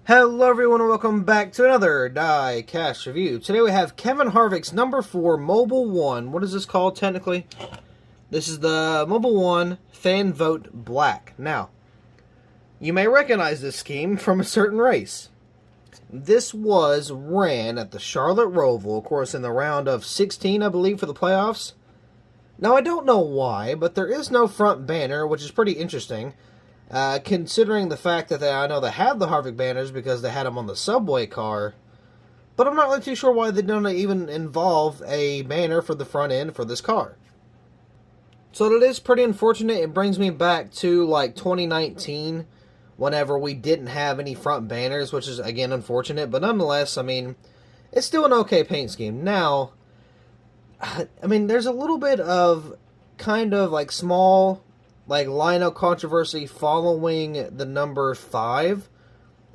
Hello everyone and welcome back to another Diecast review. Today we have Kevin Harvick's number 4 Mobil 1. What is this called technically? This is the Mobil 1 Fan Vote Black. Now, you may recognize this scheme from a certain race. This was ran at the Charlotte Roval, of course in the round of 16 I believe for the playoffs. Now I don't know why, but there is no front banner, which is pretty interesting. Considering the fact that I know they had the Harvick banners because they had them on the Subway car, but I'm not really too sure why they don't even involve a banner for the front end for this car. So it is pretty unfortunate. It brings me back to like 2019, whenever we didn't have any front banners, which is again unfortunate, but nonetheless, I mean, it's still an okay paint scheme. Now, I mean, there's a little bit of kind of like small lineup controversy following the number 5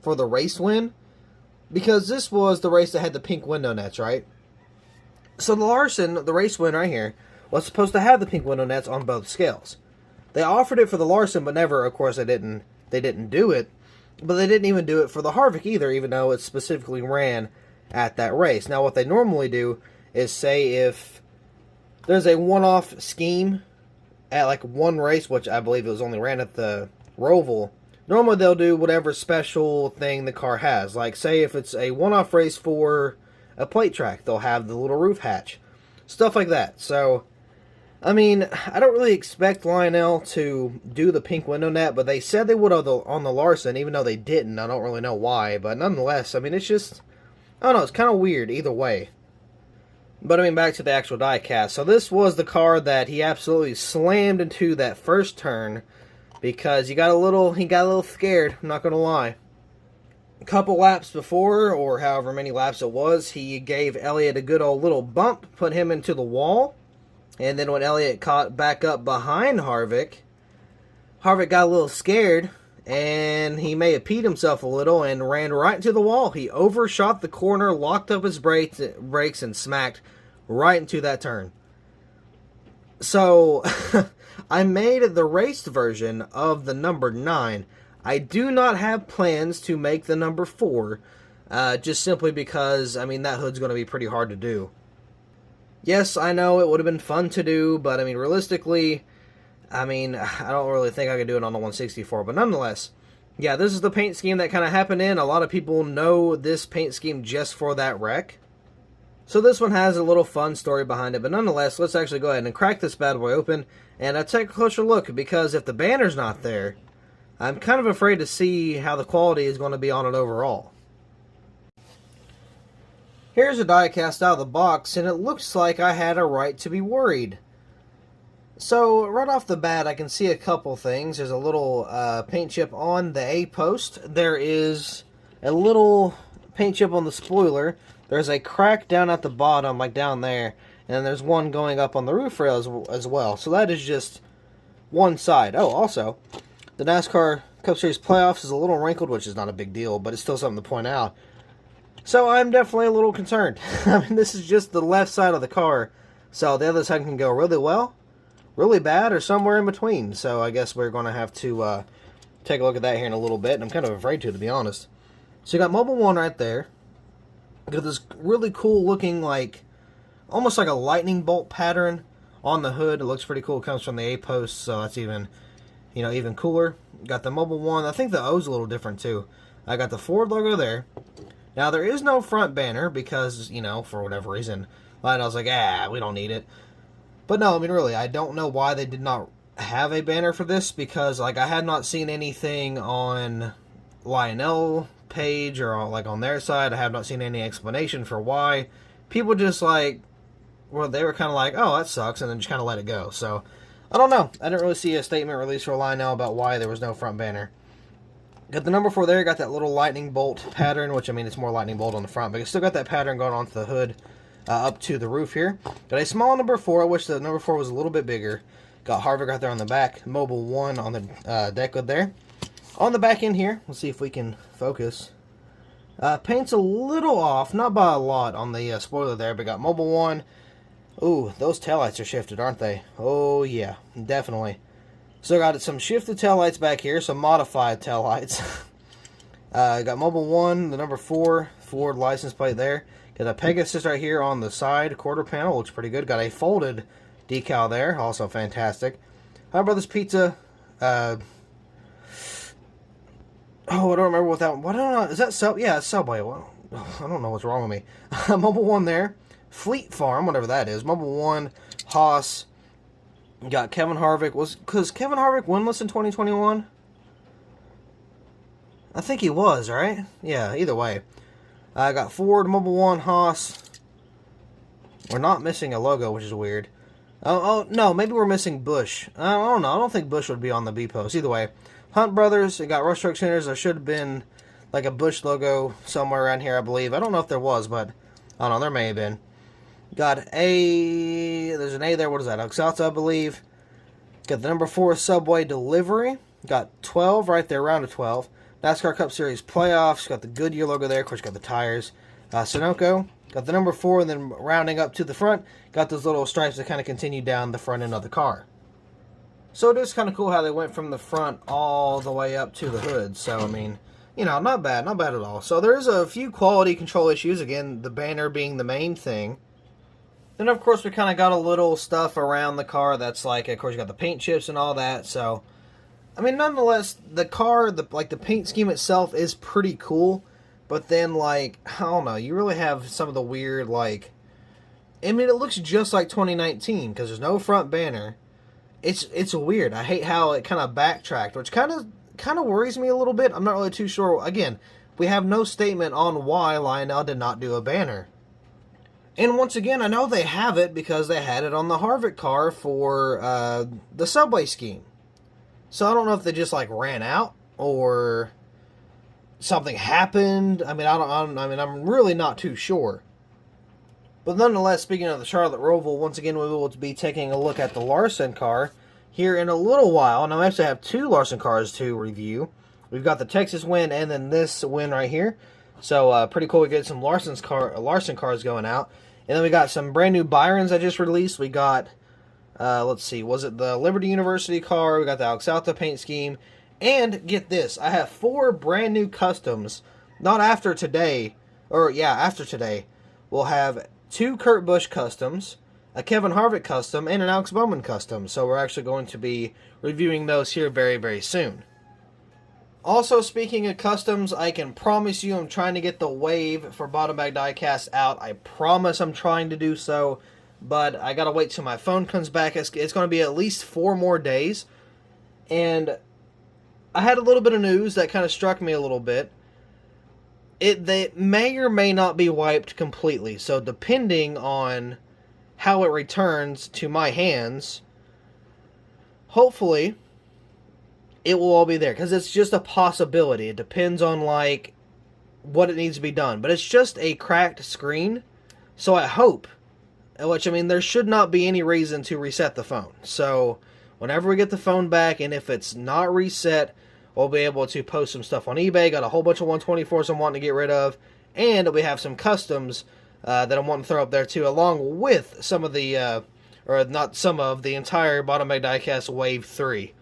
for the race win, because this was the race that had the pink window nets, right? So the Larson, the race win right here, was supposed to have the pink window nets on both scales. They offered it for the Larson, but never, of course, they didn't do it. But they didn't even do it for the Harvick either, even though it specifically ran at that race. Now, what they normally do is say if there's a one-off scheme at like one race, which I believe it was only ran at the Roval, normally they'll do whatever special thing the car has. Like, say if it's a one-off race for a plate track, they'll have the little roof hatch. Stuff like that. So, I mean, I don't really expect Lionel to do the pink window net, but they said they would on the Larson, even though they didn't. I don't really know why, but nonetheless, I mean, it's just, I don't know, it's kind of weird either way. But I mean, back to the actual diecast. So this was the car that he absolutely slammed into that first turn because he got a little scared, I'm not going to lie. A couple laps before, or however many laps it was, he gave Elliott a good old little bump, put him into the wall. And then when Elliott caught back up behind Harvick, Harvick got a little scared, and he may have peed himself a little and ran right into the wall. He overshot the corner, locked up his brakes, and smacked right into that turn. So, I made the raced version of the number 9. I do not have plans to make the number 4, just simply because, I mean, that hood's going to be pretty hard to do. Yes, I know it would have been fun to do, but I mean, realistically, I mean, I don't really think I could do it on the 164, but nonetheless, yeah, this is the paint scheme that kind of happened in. A lot of people know this paint scheme just for that wreck. So this one has a little fun story behind it, but nonetheless, let's actually go ahead and crack this bad boy open and take a closer look, because if the banner's not there, I'm kind of afraid to see how the quality is going to be on it overall. Here's a diecast out of the box, and it looks like I had a right to be worried. So, right off the bat, I can see a couple things. There's a little paint chip on the A post. There is a little paint chip on the spoiler. There's a crack down at the bottom, like down there. And then there's one going up on the roof rail as well. So that is just one side. Oh, also, the NASCAR Cup Series playoffs is a little wrinkled, which is not a big deal, but it's still something to point out. So I'm definitely a little concerned. I mean, this is just the left side of the car. So the other side can go really well, really bad, or somewhere in between. So I guess we're going to have to take a look at that here in a little bit. And I'm kind of afraid to be honest. So you got Mobil 1 right there. Got this really cool looking, like, almost like a lightning bolt pattern on the hood. It looks pretty cool. It comes from the A-post, so that's even, you know, even cooler. Got the Mobil 1. I think the O's a little different too. I got the Ford logo there. Now, there is no front banner because, you know, for whatever reason, Lionel's like, we don't need it. But no, I mean, really, I don't know why they did not have a banner for this, because, like, I had not seen anything on Lionel page or, like, on their side. I have not seen any explanation for why. People just, like, well, they were kind of like, oh, that sucks, and then just kind of let it go. So, I don't know. I didn't really see a statement released for Lionel about why there was no front banner. Got the number 4 there, got that little lightning bolt pattern, which, I mean, it's more lightning bolt on the front, but it's still got that pattern going onto the hood up to the roof here. Got a small number 4, I wish the number 4 was a little bit bigger. Got Harvick right there on the back, Mobil 1 on the deck lid there. On the back end here, let's see if we can focus. Paint's a little off, not by a lot on the spoiler there, but got Mobil 1. Ooh, those taillights are shifted, aren't they? Oh, yeah, definitely. So got some shifted taillights back here, some modified taillights. Got Mobil 1, the number 4 Ford license plate there. Got a Pegasus right here on the side quarter panel. Looks pretty good. Got a folded decal there. Also fantastic. Hi Brothers Pizza. Oh, I don't remember what that one. What don't know. Is that Sub? Yeah, it's Subway. Well, I don't know what's wrong with me. Mobil 1 there. Fleet Farm, whatever that is. Mobil 1, Haas. Got Kevin Harvick. Because Kevin Harvick winless in 2021? I think he was, right? Yeah, either way. I got Ford, Mobil 1, Haas. We're not missing a logo, which is weird. Oh, no, maybe we're missing Busch. I don't know. I don't think Busch would be on the B post. Either way. Hunt Brothers, it got Rush Truck Centers. There should have been like a Busch logo somewhere around here, I believe. I don't know if there was, but I don't know. There may have been. Got A. There's an A there. What is that? Exalta, I believe. Got the number 4 Subway Delivery. Got 12 right there, round of 12. NASCAR Cup Series Playoffs. Got the Goodyear logo there. Of course, got the tires. Sunoco. Got the number 4, and then rounding up to the front, got those little stripes that kind of continue down the front end of the car. So it is kind of cool how they went from the front all the way up to the hood. So, I mean, you know, not bad at all. So there is a few quality control issues. Again, the banner being the main thing. Then, of course, we kind of got a little stuff around the car that's like, of course, you got the paint chips and all that. So, I mean, nonetheless, the car, the paint scheme itself is pretty cool. But then, like, I don't know, you really have some of the weird, like, I mean, it looks just like 2019 because there's no front banner. It's weird. I hate how it kind of backtracked, which kind of worries me a little bit. I'm not really too sure. Again, we have no statement on why Lionel did not do a banner. And once again, I know they have it because they had it on the Harvick car for the Subway scheme. So I don't know if they just like ran out or something happened. I mean, I'm really not too sure. But nonetheless, speaking of the Charlotte Roval, once again, we will be taking a look at the Larson car here in a little while. And I actually have 2 Larson cars to review. We've got the Texas win and then this win right here. So, pretty cool. We get some Larson cars going out. And then we got some brand new Byrons I just released. We got, let's see, was it the Liberty University car? We got the Exalta paint scheme. And get this, I have 4 brand new customs. Not after today, or yeah, after today. We'll have 2 Kurt Busch customs, a Kevin Harvick custom, and an Alex Bowman custom. So we're actually going to be reviewing those here very, very soon. Also, speaking of customs, I can promise you I'm trying to get the wave for Bottom Bag Diecast out. I promise I'm trying to do so, but I gotta wait till my phone comes back. It's going to be at least 4 more days. And I had a little bit of news that kind of struck me a little bit. They may or may not be wiped completely. So depending on how it returns to my hands, hopefully it will all be there. Because it's just a possibility. It depends on like what it needs to be done. But it's just a cracked screen. So I hope, which I mean there should not be any reason to reset the phone. So whenever we get the phone back and if it's not reset, we'll be able to post some stuff on eBay. Got a whole bunch of 124s I'm wanting to get rid of. And we have some customs that I'm wanting to throw up there too, along with some of the, or not some of, the entire Bottom Bag Diecast Wave 3.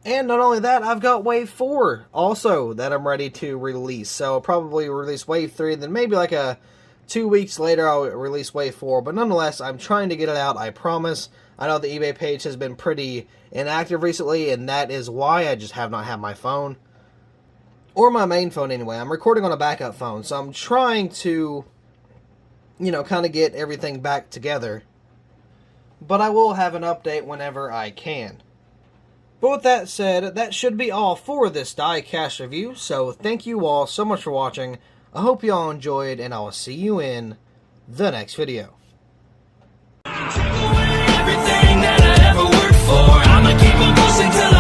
And not only that, I've got Wave 4 also that I'm ready to release. So I'll probably release Wave 3, then maybe like 2 weeks later I'll release Wave 4. But nonetheless, I'm trying to get it out, I promise. I know the eBay page has been pretty inactive recently, and that is why I just have not had my phone. Or my main phone anyway. I'm recording on a backup phone, so I'm trying to, you know, kind of get everything back together. But I will have an update whenever I can. But with that said, that should be all for this diecast review, so thank you all so much for watching. I hope you all enjoyed, and I will see you in the next video. Everything that I ever worked for, I'ma keep on pushing till